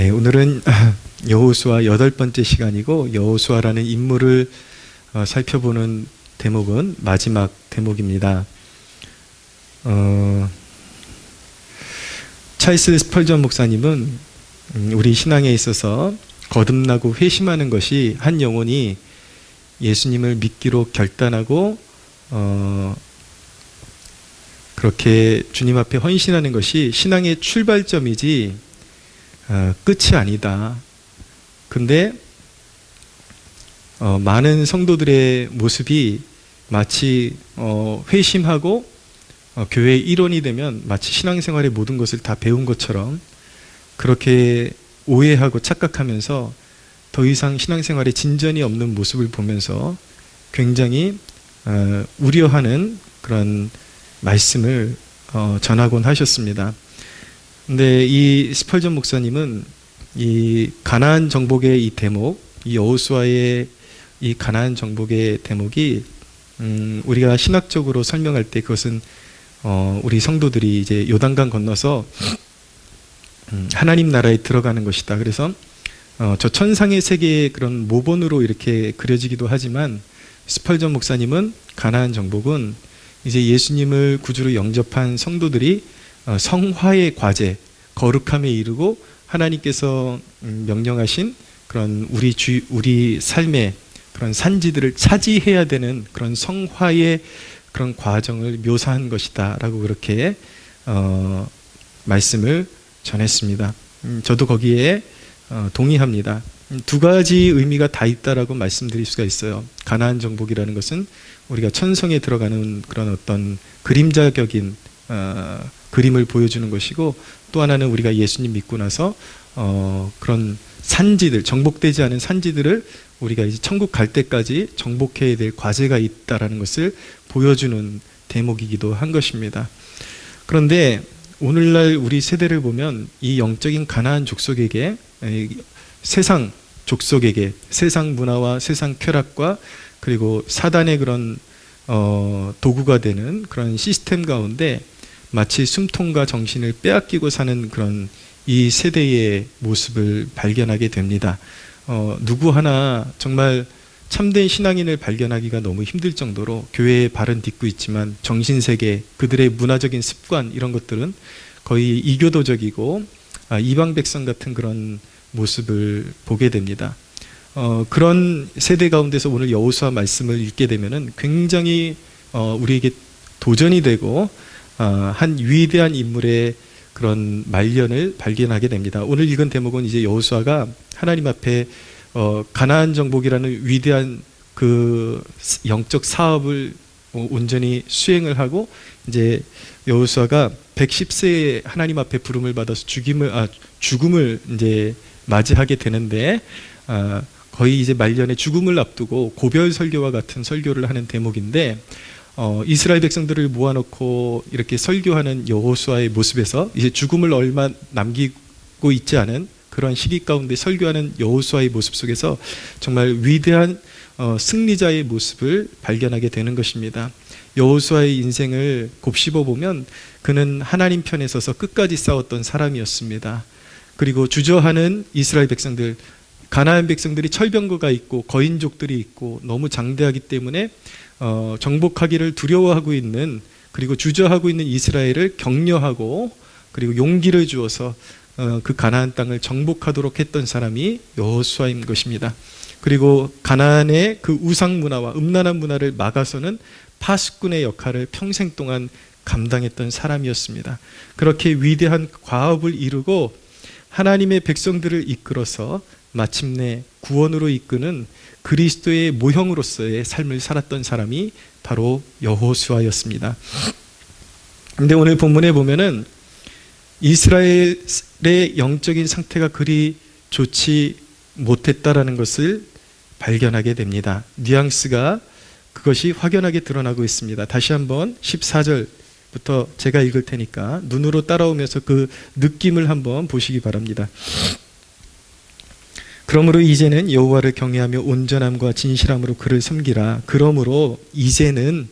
네, 오늘은 여호수아 8번째 시간이고, 여호수아라는 인물을 살펴보는 대목은 마지막 대목입니다. 찰스 스펄전 목사님은 우리 신앙에 있어서 거듭나고 회심하는 것이 한 영혼이 예수님을 믿기로 결단하고 그렇게 주님 앞에 헌신하는 것이 신앙의 출발점이지 끝이 아니다. 근데 많은 성도들의 모습이 마치 회심하고 교회의 일원이 되면 마치 신앙생활의 모든 것을 다 배운 것처럼 그렇게 오해하고 착각하면서 더 이상 신앙생활에 진전이 없는 모습을 보면서 굉장히 우려하는 그런 말씀을 전하곤 하셨습니다. 근데 이 스펄전 목사님은 이 가나안 정복의 이 대목, 이 여호수아의 이 가나안 정복의 대목이 우리가 신학적으로 설명할 때 그것은 우리 성도들이 이제 요단강 건너서 하나님 나라에 들어가는 것이다. 그래서 저 천상의 세계의 그런 모본으로 이렇게 그려지기도 하지만 스펄전 목사님은 가나안 정복은 이제 예수님을 구주로 영접한 성도들이 성화의 과제, 거룩함에 이르고 하나님께서 명령하신 그런 우리 삶의 그런 산지들을 차지해야 되는 그런 성화의 그런 과정을 묘사한 것이다 라고 그렇게 말씀을 전했습니다. 저도 거기에 동의합니다. 두 가지 의미가 다 있다라고 말씀드릴 수가 있어요. 가나안 정복이라는 것은 우리가 천성에 들어가는 그런 어떤 그림자격인 그림을 보여주는 것이고, 또 하나는 우리가 예수님 믿고 나서 그런 산지들, 정복되지 않은 산지들을 우리가 이제 천국 갈 때까지 정복해야 될 과제가 있다라는 것을 보여주는 대목이기도 한 것입니다. 그런데 오늘날 우리 세대를 보면 이 영적인 가나안 족속에게, 세상 족속에게 세상 문화와 세상 쾌락과 그리고 사단의 그런 도구가 되는 그런 시스템 가운데 마치 숨통과 정신을 빼앗기고 사는 그런 이 세대의 모습을 발견하게 됩니다. 누구 하나 정말 참된 신앙인을 발견하기가 너무 힘들 정도로 교회에 발은 딛고 있지만 정신세계, 그들의 문화적인 습관 이런 것들은 거의 이교도적이고 이방 백성 같은 그런 모습을 보게 됩니다. 그런 세대 가운데서 오늘 여호수아 말씀을 읽게 되면은 굉장히 우리에게 도전이 되고 한 위대한 인물의 그런 말년을 발견하게 됩니다. 오늘 읽은 대목은 이제 여호수아가 하나님 앞에 가나안 정복이라는 위대한 그 영적 사업을 온전히 수행을 하고 이제 여호수아가 110세에 하나님 앞에 부름을 받아서 죽음을 이제 맞이하게 되는데 거의 이제 말년에 죽음을 앞두고 고별 설교와 같은 설교를 하는 대목인데, 이스라엘 백성들을 모아놓고 이렇게 설교하는 여호수아의 모습에서 이제 죽음을 얼마 남기고 있지 않은 그런 시기 가운데 설교하는 여호수아의 모습 속에서 정말 위대한 승리자의 모습을 발견하게 되는 것입니다. 여호수아의 인생을 곱씹어 보면 그는 하나님 편에 서서 끝까지 싸웠던 사람이었습니다. 그리고 주저하는 이스라엘 백성들, 가나안 백성들이 철병거가 있고 거인족들이 있고 너무 장대하기 때문에 정복하기를 두려워하고 있는, 그리고 주저하고 있는 이스라엘을 격려하고 그리고 용기를 주어서 그 가나안 땅을 정복하도록 했던 사람이 여호수아인 것입니다. 그리고 가나안의 그 우상 문화와 음란한 문화를 막아서는 파수꾼의 역할을 평생 동안 감당했던 사람이었습니다. 그렇게 위대한 과업을 이루고 하나님의 백성들을 이끌어서 마침내 구원으로 이끄는 그리스도의 모형으로서의 삶을 살았던 사람이 바로 여호수아였습니다. 그런데 오늘 본문에 보면은 이스라엘의 영적인 상태가 그리 좋지 못했다라는 것을 발견하게 됩니다. 뉘앙스가 그것이 확연하게 드러나고 있습니다. 다시 한번 14절부터 제가 읽을 테니까 눈으로 따라오면서 그 느낌을 한번 보시기 바랍니다. 그러므로 이제는 여호와를 경외하며 온전함과 진실함으로 그를 섬기라. 그러므로 이제는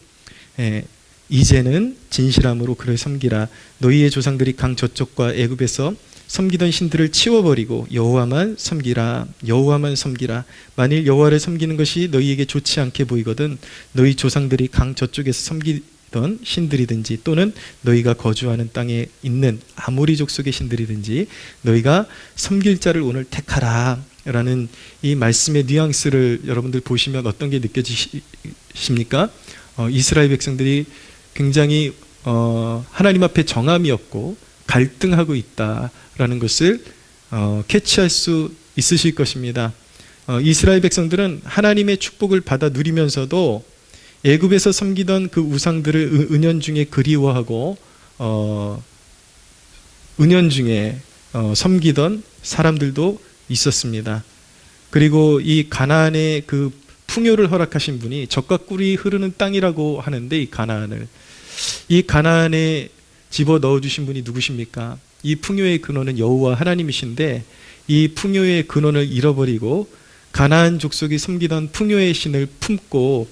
진실함으로 그를 섬기라. 너희의 조상들이 강 저쪽과 애굽에서 섬기던 신들을 치워버리고 여호와만 섬기라. 여호와만 섬기라. 만일 여호와를 섬기는 것이 너희에게 좋지 않게 보이거든 너희 조상들이 강 저쪽에서 섬기던 신들이든지 또는 너희가 거주하는 땅에 있는 아모리 족속의 신들이든지 너희가 섬길 자를 오늘 택하라 라는 이 말씀의 뉘앙스를 여러분들 보시면 어떤 게 느껴지십니까? 이스라엘 백성들이 굉장히 하나님 앞에 정함이 없고 갈등하고 있다라는 것을 캐치할 수 있으실 것입니다. 이스라엘 백성들은 하나님의 축복을 받아 누리면서도 애굽에서 섬기던 그 우상들을 은연중에 그리워하고 은연중에 섬기던 사람들도 있었습니다. 그리고 이 가나안의 그 풍요를 허락하신 분이 젖과 꿀이 흐르는 땅이라고 하는데 이 가나안에 집어 넣어주신 분이 누구십니까? 이 풍요의 근원은 여호와 하나님이신데 이 풍요의 근원을 잃어버리고 가나안 족속이 섬기던 풍요의 신을 품고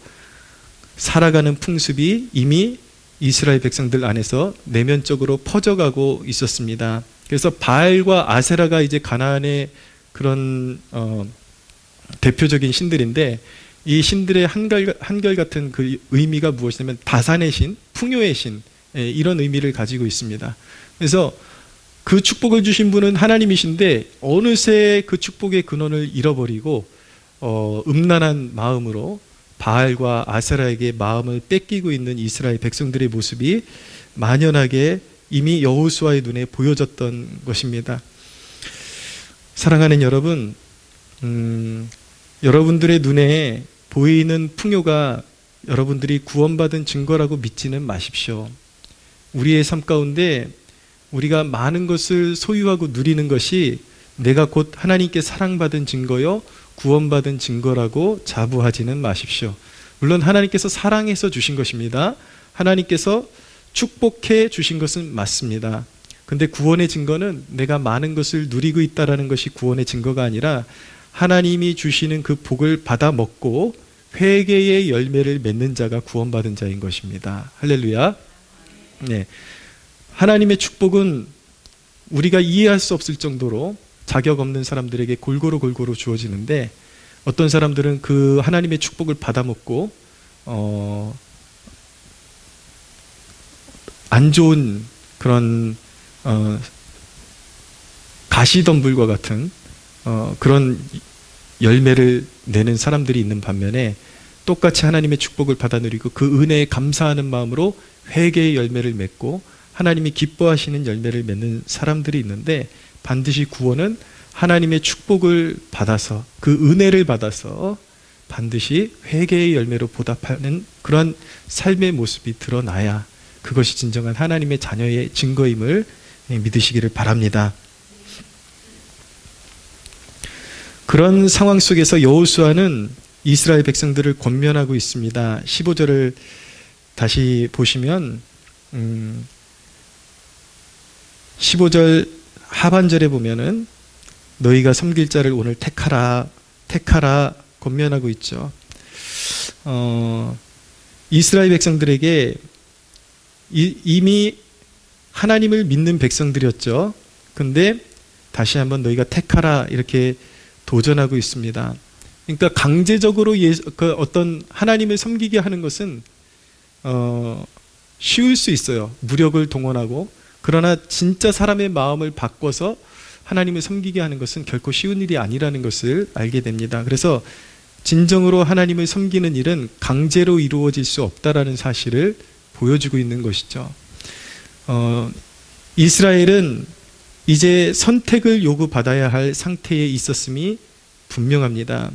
살아가는 풍습이 이미 이스라엘 백성들 안에서 내면적으로 퍼져가고 있었습니다. 그래서 바알과 아세라가 이제 가나안의 그런 대표적인 신들인데 이 신들의 한결같은 그 의미가 무엇이냐면 다산의 신, 풍요의 신 이런 의미를 가지고 있습니다. 그래서 그 축복을 주신 분은 하나님이신데 어느새 그 축복의 근원을 잃어버리고 음란한 마음으로 바알과 아세라에게 마음을 뺏기고 있는 이스라엘 백성들의 모습이 만연하게 이미 여호수아의 눈에 보여졌던 것입니다. 사랑하는 여러분, 여러분들의 눈에 보이는 풍요가 여러분들이 구원받은 증거라고 믿지는 마십시오. 우리의 삶 가운데 우리가 많은 것을 소유하고 누리는 것이 내가 곧 하나님께 사랑받은 증거요 구원받은 증거라고 자부하지는 마십시오. 물론 하나님께서 사랑해서 주신 것입니다. 하나님께서 축복해 주신 것은 맞습니다. 근데 구원의 증거는 내가 많은 것을 누리고 있다는 것이 구원의 증거가 아니라 하나님이 주시는 그 복을 받아 먹고 회개의 열매를 맺는 자가 구원받은 자인 것입니다. 할렐루야. 네. 하나님의 축복은 우리가 이해할 수 없을 정도로 자격 없는 사람들에게 골고루 주어지는데 어떤 사람들은 그 하나님의 축복을 받아 먹고 안 좋은 그런 가시덤불과 같은 그런 열매를 내는 사람들이 있는 반면에 똑같이 하나님의 축복을 받아 누리고 그 은혜에 감사하는 마음으로 회개의 열매를 맺고 하나님이 기뻐하시는 열매를 맺는 사람들이 있는데 반드시 구원은 하나님의 축복을 받아서 그 은혜를 받아서 반드시 회개의 열매로 보답하는 그런 삶의 모습이 드러나야 그것이 진정한 하나님의 자녀의 증거임을 믿으시기를 바랍니다. 그런 상황 속에서 여호수아는 이스라엘 백성들을 권면하고 있습니다. 15절을 다시 보시면 15절 하반절에 보면은 너희가 섬길 자를 오늘 택하라 권면하고 있죠. 이스라엘 백성들에게 이미 하나님을 믿는 백성들이었죠. 근데 다시 한번 너희가 택하라 이렇게 도전하고 있습니다. 그러니까 강제적으로 어떤 하나님을 섬기게 하는 것은 쉬울 수 있어요. 무력을 동원하고. 그러나 진짜 사람의 마음을 바꿔서 하나님을 섬기게 하는 것은 결코 쉬운 일이 아니라는 것을 알게 됩니다. 그래서 진정으로 하나님을 섬기는 일은 강제로 이루어질 수 없다라는 사실을 보여주고 있는 것이죠. 이스라엘은 이제 선택을 요구받아야 할 상태에 있었음이 분명합니다.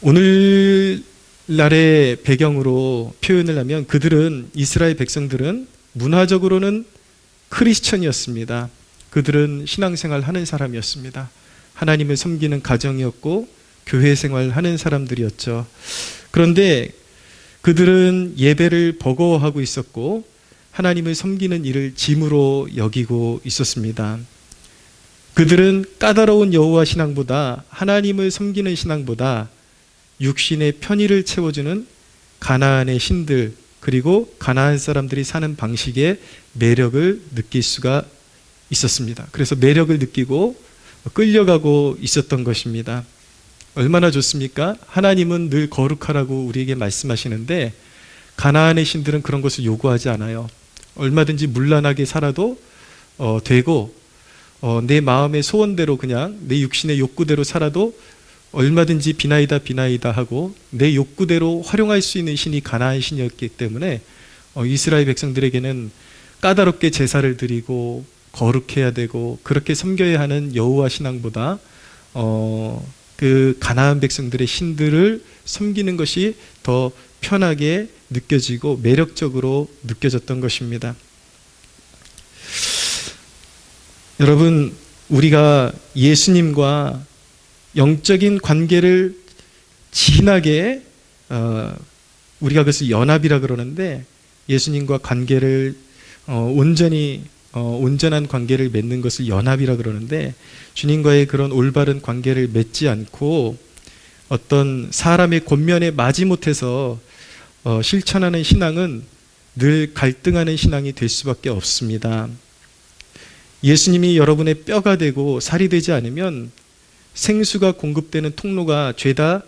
오늘날의 배경으로 표현을 하면 이스라엘 백성들은 문화적으로는 크리스천이었습니다. 그들은 신앙생활 하는 사람이었습니다. 하나님을 섬기는 가정이었고 교회 생활하는 사람들이었죠. 그런데 그들은 예배를 버거워하고 있었고 하나님을 섬기는 일을 짐으로 여기고 있었습니다. 그들은 까다로운 여호와 신앙보다 하나님을 섬기는 신앙보다 육신의 편의를 채워주는 가나안의 신들 그리고 가나안 사람들이 사는 방식의 매력을 느낄 수가 있었습니다. 그래서 매력을 느끼고 끌려가고 있었던 것입니다. 얼마나 좋습니까? 하나님은 늘 거룩하라고 우리에게 말씀하시는데 가나안의 신들은 그런 것을 요구하지 않아요. 얼마든지 문란하게 살아도 되고 내 마음의 소원대로 그냥 내 육신의 욕구대로 살아도 얼마든지 비나이다 하고 내 욕구대로 활용할 수 있는 신이 가나안 신이었기 때문에 이스라엘 백성들에게는 까다롭게 제사를 드리고 거룩해야 되고 그렇게 섬겨야 하는 여호와 신앙보다 그 가나안 백성들의 신들을 섬기는 것이 더 편하게 느껴지고 매력적으로 느껴졌던 것입니다. 여러분, 우리가 예수님과 영적인 관계를 진하게 우리가 그것을 연합이라 그러는데 예수님과 관계를 온전한 관계를 맺는 것을 연합이라 그러는데 주님과의 그런 올바른 관계를 맺지 않고 어떤 사람의 권면에 마지못해서 실천하는 신앙은 늘 갈등하는 신앙이 될 수밖에 없습니다. 예수님이 여러분의 뼈가 되고 살이 되지 않으면 생수가 공급되는 통로가 죄다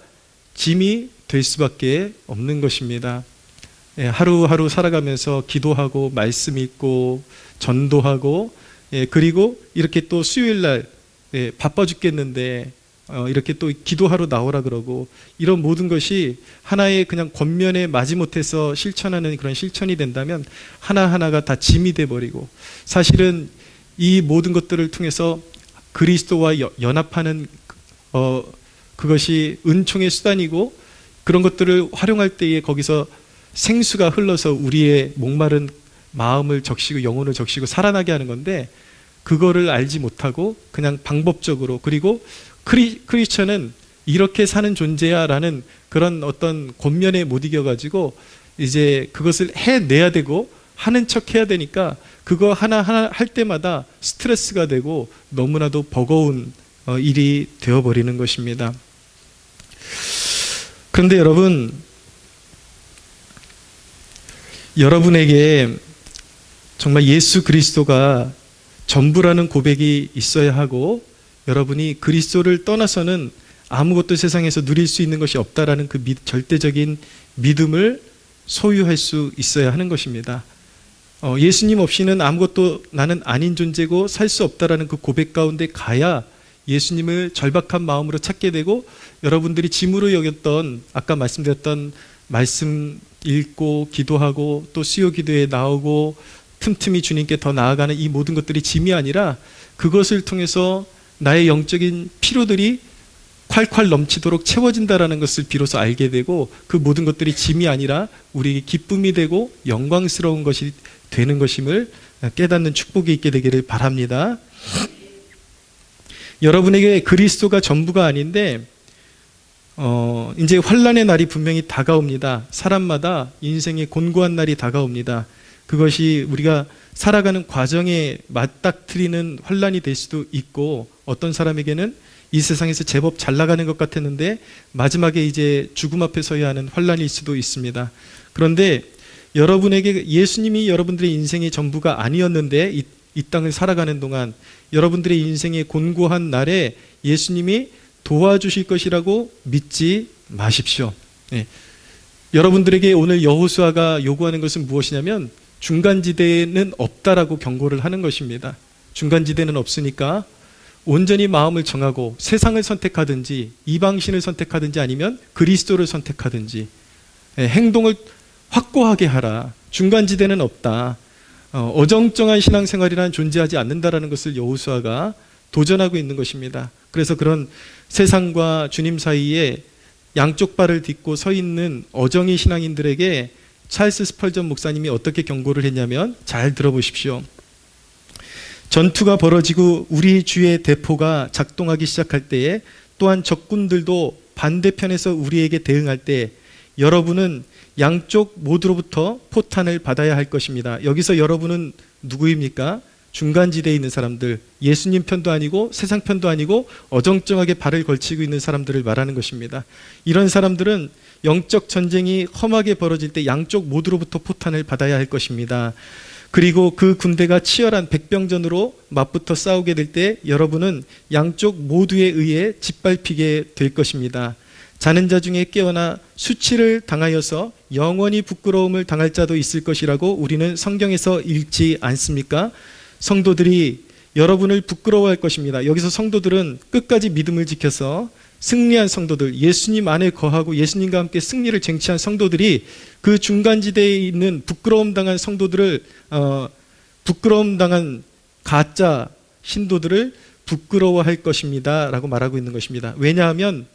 짐이 될 수밖에 없는 것입니다. 하루하루 살아가면서 기도하고 말씀 읽고 전도하고 그리고 이렇게 또 수요일날 바빠 죽겠는데 이렇게 또 기도하러 나오라 그러고 이런 모든 것이 하나의 그냥 권면에 마지못해서 실천하는 그런 실천이 된다면 하나하나가 다 짐이 돼버리고 사실은 이 모든 것들을 통해서 그리스도와 연합하는 그것이 은총의 수단이고 그런 것들을 활용할 때에 거기서 생수가 흘러서 우리의 목마른 마음을 적시고 영혼을 적시고 살아나게 하는 건데 그거를 알지 못하고 그냥 방법적으로 그리고 크리스천은 이렇게 사는 존재야 라는 그런 어떤 권면에 못 이겨가지고 이제 그것을 해내야 되고 하는 척 해야 되니까 그거 하나하나 할 때마다 스트레스가 되고 너무나도 버거운 일이 되어버리는 것입니다. 그런데 여러분에게 정말 예수 그리스도가 전부라는 고백이 있어야 하고 여러분이 그리스도를 떠나서는 아무것도 세상에서 누릴 수 있는 것이 없다라는 그 절대적인 믿음을 소유할 수 있어야 하는 것입니다. 예수님 없이는 아무것도 나는 아닌 존재고 살 수 없다라는 그 고백 가운데 가야 예수님을 절박한 마음으로 찾게 되고 여러분들이 짐으로 여겼던 아까 말씀드렸던 말씀 읽고 기도하고 또 수요 기도에 나오고 틈틈이 주님께 더 나아가는 이 모든 것들이 짐이 아니라 그것을 통해서 나의 영적인 필요들이 콸콸 넘치도록 채워진다라는 것을 비로소 알게 되고 그 모든 것들이 짐이 아니라 우리에게 기쁨이 되고 영광스러운 것이 되는 것임을 깨닫는 축복이 있게 되기를 바랍니다. 여러분에게 그리스도가 전부가 아닌데 이제 환난의 날이 분명히 다가옵니다. 사람마다 인생의 곤고한 날이 다가옵니다. 그것이 우리가 살아가는 과정에 맞닥뜨리는 환난이 될 수도 있고 어떤 사람에게는 이 세상에서 제법 잘 나가는 것 같았는데 마지막에 이제 죽음 앞에 서야 하는 환난일 수도 있습니다. 그런데 여러분에게 예수님이 여러분들의 인생의 전부가 아니었는데 이 땅을 살아가는 동안 여러분들의 인생의 곤고한 날에 예수님이 도와주실 것이라고 믿지 마십시오. 여러분들에게 오늘 여호수아가 요구하는 것은 무엇이냐면 중간지대는 없다라고 경고를 하는 것입니다. 중간지대는 없으니까 온전히 마음을 정하고 세상을 선택하든지 이방신을 선택하든지 아니면 그리스도를 선택하든지 행동을 확고하게 하라. 중간지대는 없다. 어정쩡한 신앙생활이란 존재하지 않는다라는 것을 여호수아가 도전하고 있는 것입니다. 그래서 그런 세상과 주님 사이에 양쪽 발을 딛고 서 있는 어정이 신앙인들에게 찰스 스펄전 목사님이 어떻게 경고를 했냐면 잘 들어보십시오. 전투가 벌어지고 우리 주의 대포가 작동하기 시작할 때에 또한 적군들도 반대편에서 우리에게 대응할 때 여러분은 양쪽 모두로부터 포탄을 받아야 할 것입니다. 여기서 여러분은 누구입니까? 중간지대에 있는 사람들, 예수님 편도 아니고 세상 편도 아니고 어정쩡하게 발을 걸치고 있는 사람들을 말하는 것입니다. 이런 사람들은 영적 전쟁이 험하게 벌어질 때 양쪽 모두로부터 포탄을 받아야 할 것입니다. 그리고 그 군대가 치열한 백병전으로 맞붙어 싸우게 될 때 여러분은 양쪽 모두에 의해 짓밟히게 될 것입니다. 자는 자 중에 깨어나 수치를 당하여서 영원히 부끄러움을 당할 자도 있을 것이라고 우리는 성경에서 읽지 않습니까? 성도들이 여러분을 부끄러워할 것입니다. 여기서 성도들은 끝까지 믿음을 지켜서 승리한 성도들, 예수님 안에 거하고 예수님과 함께 승리를 쟁취한 성도들이 그 중간지대에 있는 부끄러움 당한 성도들을 부끄러움 당한 가짜 신도들을 부끄러워할 것입니다 라고 말하고 있는 것입니다. 왜냐하면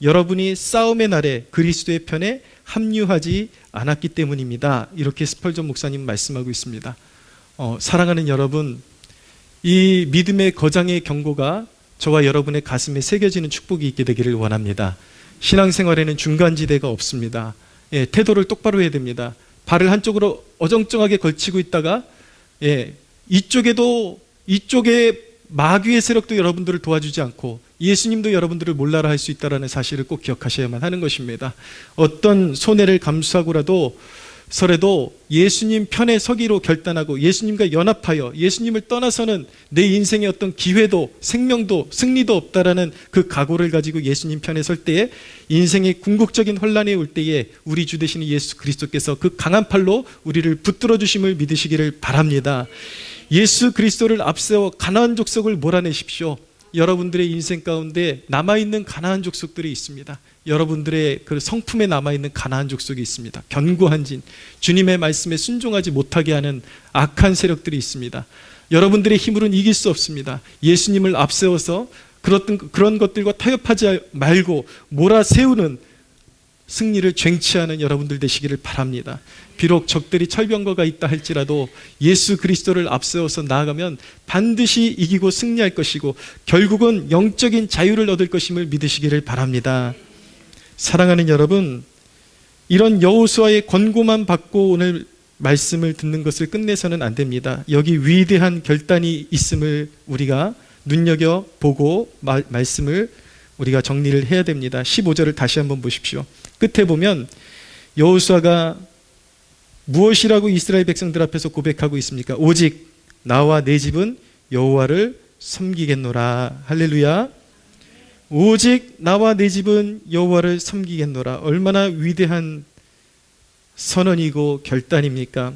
여러분이 싸움의 날에 그리스도의 편에 합류하지 않았기 때문입니다. 이렇게 스펄전 목사님 말씀하고 있습니다. 사랑하는 여러분, 이 믿음의 거장의 경고가 저와 여러분의 가슴에 새겨지는 축복이 있게 되기를 원합니다. 신앙생활에는 중간지대가 없습니다. 태도를 똑바로 해야 됩니다. 발을 한쪽으로 어정쩡하게 걸치고 있다가 이쪽에 마귀의 세력도 여러분들을 도와주지 않고 예수님도 여러분들을 몰라라 할 수 있다는 사실을 꼭 기억하셔야만 하는 것입니다. 어떤 손해를 감수하고라도 서래도 예수님 편에 서기로 결단하고 예수님과 연합하여 예수님을 떠나서는 내 인생의 어떤 기회도 생명도 승리도 없다라는 그 각오를 가지고 예수님 편에 설 때에 인생의 궁극적인 혼란이 올 때에 우리 주 되시는 예수 그리스도께서 그 강한 팔로 우리를 붙들어 주심을 믿으시기를 바랍니다. 예수 그리스도를 앞세워 가나안 족속을 몰아내십시오. 여러분들의 인생 가운데 남아있는 가나안 족속들이 있습니다. 여러분들의 그 성품에 남아있는 가나안 족속이 있습니다. 견고한 진, 주님의 말씀에 순종하지 못하게 하는 악한 세력들이 있습니다. 여러분들의 힘으로는 이길 수 없습니다. 예수님을 앞세워서 그런 것들과 타협하지 말고 몰아세우는 승리를 쟁취하는 여러분들 되시기를 바랍니다. 비록 적들이 철병거가 있다 할지라도 예수 그리스도를 앞세워서 나아가면 반드시 이기고 승리할 것이고 결국은 영적인 자유를 얻을 것임을 믿으시기를 바랍니다. 사랑하는 여러분, 이런 여호수아의 권고만 받고 오늘 말씀을 듣는 것을 끝내서는 안 됩니다. 여기 위대한 결단이 있음을 우리가 눈여겨보고 말씀을 우리가 정리를 해야 됩니다. 15절을 다시 한번 보십시오. 끝에 보면 여호수아가 무엇이라고 이스라엘 백성들 앞에서 고백하고 있습니까? 오직 나와 내 집은 여호와를 섬기겠노라. 할렐루야. 오직 나와 내 집은 여호와를 섬기겠노라. 얼마나 위대한 선언이고 결단입니까?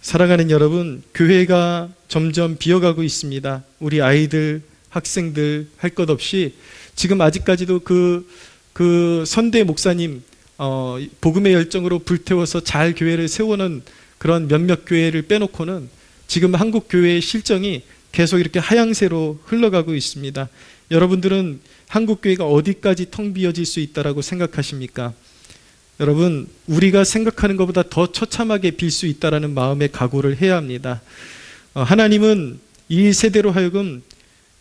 사랑하는 여러분, 교회가 점점 비어가고 있습니다. 우리 아이들, 학생들 할 것 없이 지금 아직까지도 그 선대 목사님 복음의 열정으로 불태워서 잘 교회를 세우는 그런 몇몇 교회를 빼놓고는 지금 한국 교회의 실정이 계속 이렇게 하향세로 흘러가고 있습니다. 여러분들은 한국 교회가 어디까지 텅 비어질 수 있다라고 생각하십니까? 여러분, 우리가 생각하는 것보다 더 처참하게 빌 수 있다라는 마음의 각오를 해야 합니다. 하나님은 이 세대로 하여금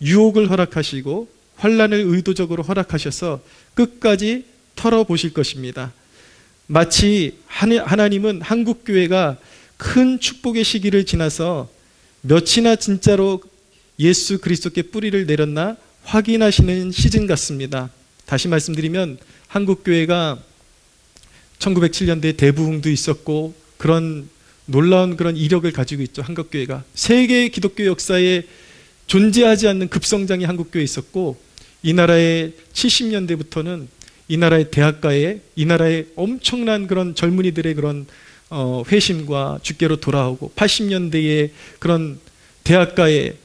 유혹을 허락하시고 환난을 의도적으로 허락하셔서 끝까지 털어보실 것입니다. 마치 하나님은 한국 교회가 큰 축복의 시기를 지나서 몇이나 진짜로 예수 그리스도께 뿌리를 내렸나 확인하시는 시즌 같습니다. 다시 말씀드리면 한국 교회가 1907년도에 대부흥도 있었고 그런 놀라운 그런 이력을 가지고 있죠. 한국 교회가 세계 기독교 역사에 존재하지 않는 급성장이 한국 교회에 있었고, 이 나라의 70년대부터는 이 나라의 대학가에 이 나라의 엄청난 그런 젊은이들의 그런 회심과 주께로 돌아오고 80년대에 그런 대학가에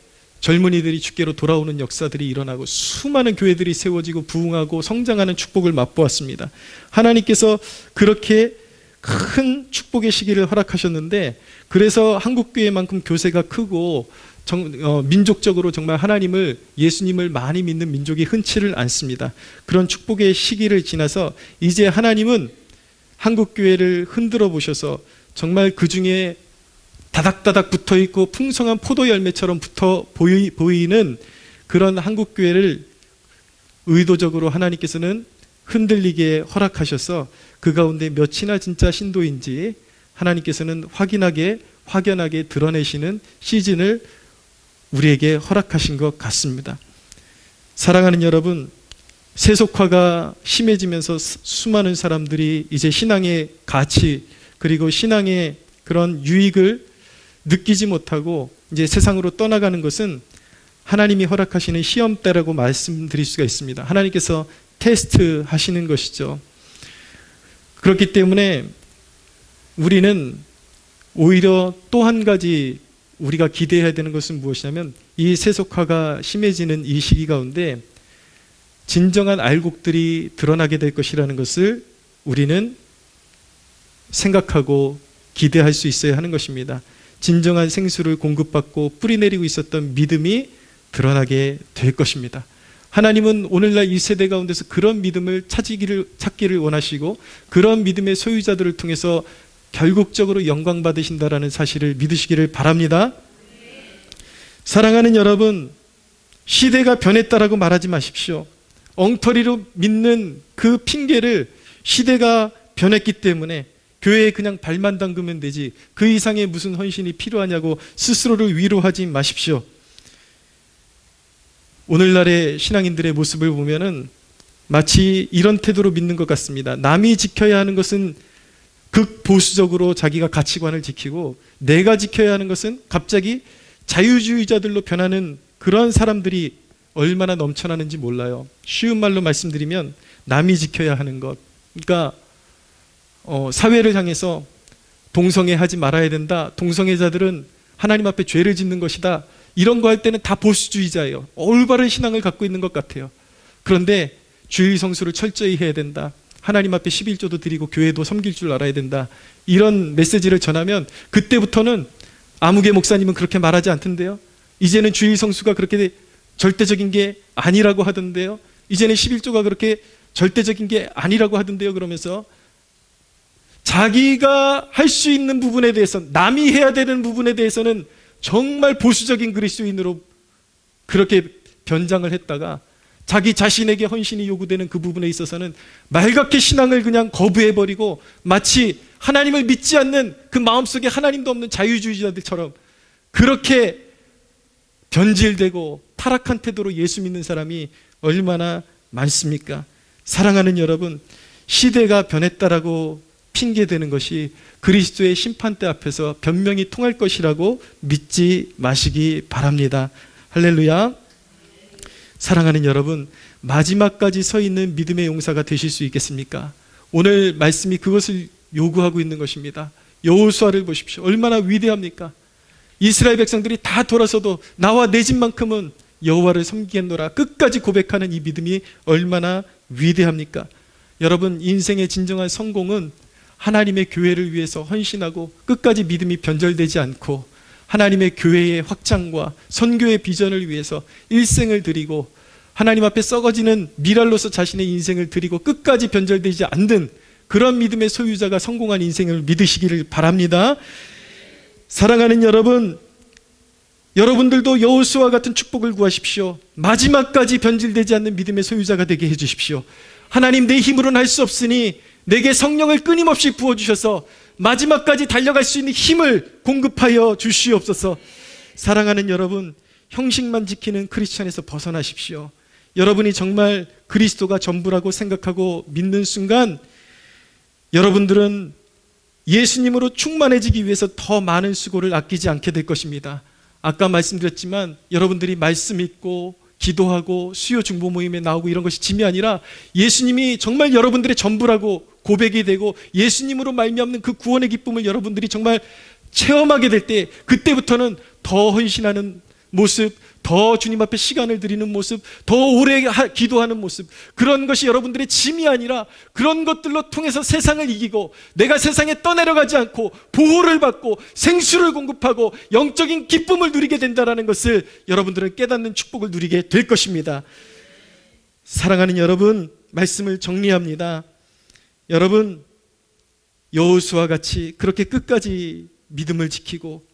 젊은이들이 주께로 돌아오는 역사들이 일어나고 수많은 교회들이 세워지고 부흥하고 성장하는 축복을 맛보았습니다. 하나님께서 그렇게 큰 축복의 시기를 허락하셨는데, 그래서 한국교회만큼 교세가 크고 민족적으로 정말 하나님을, 예수님을 많이 믿는 민족이 흔치를 않습니다. 그런 축복의 시기를 지나서 이제 하나님은 한국교회를 흔들어 보셔서 정말 그 중에 다닥다닥 붙어있고 풍성한 포도 열매처럼 붙어 보이는 그런 한국교회를 의도적으로 하나님께서는 흔들리게 허락하셔서 그 가운데 몇이나 진짜 신도인지 하나님께서는 확연하게 드러내시는 시즌을 우리에게 허락하신 것 같습니다. 사랑하는 여러분, 세속화가 심해지면서 수많은 사람들이 이제 신앙의 가치 그리고 신앙의 그런 유익을 느끼지 못하고 이제 세상으로 떠나가는 것은 하나님이 허락하시는 시험 때라고 말씀드릴 수가 있습니다. 하나님께서 테스트 하시는 것이죠. 그렇기 때문에 우리는 오히려 또 한 가지 우리가 기대해야 되는 것은 무엇이냐면, 이 세속화가 심해지는 이 시기 가운데 진정한 알곡들이 드러나게 될 것이라는 것을 우리는 생각하고 기대할 수 있어야 하는 것입니다. 진정한 생수를 공급받고 뿌리내리고 있었던 믿음이 드러나게 될 것입니다. 하나님은 오늘날 이 세대 가운데서 그런 믿음을 찾기를 원하시고, 그런 믿음의 소유자들을 통해서 결국적으로 영광 받으신다라는 사실을 믿으시기를 바랍니다. 사랑하는 여러분, 시대가 변했다라고 말하지 마십시오. 엉터리로 믿는 그 핑계를 시대가 변했기 때문에 교회에 그냥 발만 담그면 되지 그 이상의 무슨 헌신이 필요하냐고 스스로를 위로하지 마십시오. 오늘날의 신앙인들의 모습을 보면은 마치 이런 태도로 믿는 것 같습니다. 남이 지켜야 하는 것은 극보수적으로 자기가 가치관을 지키고, 내가 지켜야 하는 것은 갑자기 자유주의자들로 변하는 그런 사람들이 얼마나 넘쳐나는지 몰라요. 쉬운 말로 말씀드리면 남이 지켜야 하는 것, 그러니까 사회를 향해서 동성애하지 말아야 된다, 동성애자들은 하나님 앞에 죄를 짓는 것이다, 이런 거 할 때는 다 보수주의자예요. 올바른 신앙을 갖고 있는 것 같아요. 그런데 주일 성수를 철저히 해야 된다, 하나님 앞에 11조도 드리고 교회도 섬길 줄 알아야 된다, 이런 메시지를 전하면 그때부터는 아무개 목사님은 그렇게 말하지 않던데요, 이제는 주일 성수가 그렇게 절대적인 게 아니라고 하던데요, 이제는 11조가 그렇게 절대적인 게 아니라고 하던데요, 그러면서 자기가 할 수 있는 부분에 대해서, 남이 해야 되는 부분에 대해서는 정말 보수적인 그리스도인으로 그렇게 변장을 했다가, 자기 자신에게 헌신이 요구되는 그 부분에 있어서는 말갛게 신앙을 그냥 거부해버리고, 마치 하나님을 믿지 않는, 그 마음속에 하나님도 없는 자유주의자들처럼 그렇게 변질되고 타락한 태도로 예수 믿는 사람이 얼마나 많습니까? 사랑하는 여러분, 시대가 변했다라고 핑계대는 것이 그리스도의 심판대 앞에서 변명이 통할 것이라고 믿지 마시기 바랍니다. 할렐루야. 사랑하는 여러분, 마지막까지 서 있는 믿음의 용사가 되실 수 있겠습니까? 오늘 말씀이 그것을 요구하고 있는 것입니다. 여호수아를 보십시오. 얼마나 위대합니까? 이스라엘 백성들이 다 돌아서도 나와 내 집만큼은 여호와를 섬기겠노라 끝까지 고백하는 이 믿음이 얼마나 위대합니까? 여러분, 인생의 진정한 성공은 하나님의 교회를 위해서 헌신하고 끝까지 믿음이 변절되지 않고 하나님의 교회의 확장과 선교의 비전을 위해서 일생을 드리고 하나님 앞에 썩어지는 미랄로서 자신의 인생을 드리고 끝까지 변절되지 않는 그런 믿음의 소유자가 성공한 인생을 믿으시기를 바랍니다. 사랑하는 여러분, 여러분들도 여호수아와 같은 축복을 구하십시오. 마지막까지 변질되지 않는 믿음의 소유자가 되게 해주십시오. 하나님, 내 힘으로는 할 수 없으니 내게 성령을 끊임없이 부어주셔서 마지막까지 달려갈 수 있는 힘을 공급하여 주시옵소서. 사랑하는 여러분, 형식만 지키는 크리스천에서 벗어나십시오. 여러분이 정말 그리스도가 전부라고 생각하고 믿는 순간 여러분들은 예수님으로 충만해지기 위해서 더 많은 수고를 아끼지 않게 될 것입니다. 아까 말씀드렸지만 여러분들이 말씀 읽고 기도하고 수요 중보 모임에 나오고 이런 것이 짐이 아니라 예수님이 정말 여러분들의 전부라고 고백이 되고 예수님으로 말미암는 그 구원의 기쁨을 여러분들이 정말 체험하게 될 때, 그때부터는 더 헌신하는 모습, 더 주님 앞에 시간을 드리는 모습, 더 오래 기도하는 모습, 그런 것이 여러분들의 짐이 아니라 그런 것들로 통해서 세상을 이기고 내가 세상에 떠내려가지 않고 보호를 받고 생수를 공급하고 영적인 기쁨을 누리게 된다는 것을 여러분들은 깨닫는 축복을 누리게 될 것입니다. 사랑하는 여러분, 말씀을 정리합니다. 여러분, 여호수아와 같이 그렇게 끝까지 믿음을 지키고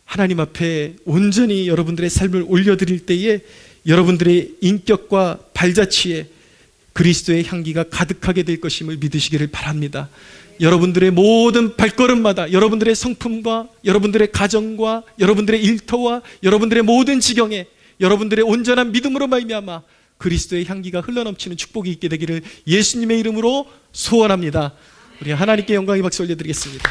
하나님 앞에 온전히 여러분들의 삶을 올려드릴 때에 여러분들의 인격과 발자취에 그리스도의 향기가 가득하게 될 것임을 믿으시기를 바랍니다. 여러분들의 모든 발걸음마다 여러분들의 성품과 여러분들의 가정과 여러분들의 일터와 여러분들의 모든 지경에 여러분들의 온전한 믿음으로 말미암아 그리스도의 향기가 흘러넘치는 축복이 있게 되기를 예수님의 이름으로 소원합니다. 우리 하나님께 영광의 박수 올려드리겠습니다.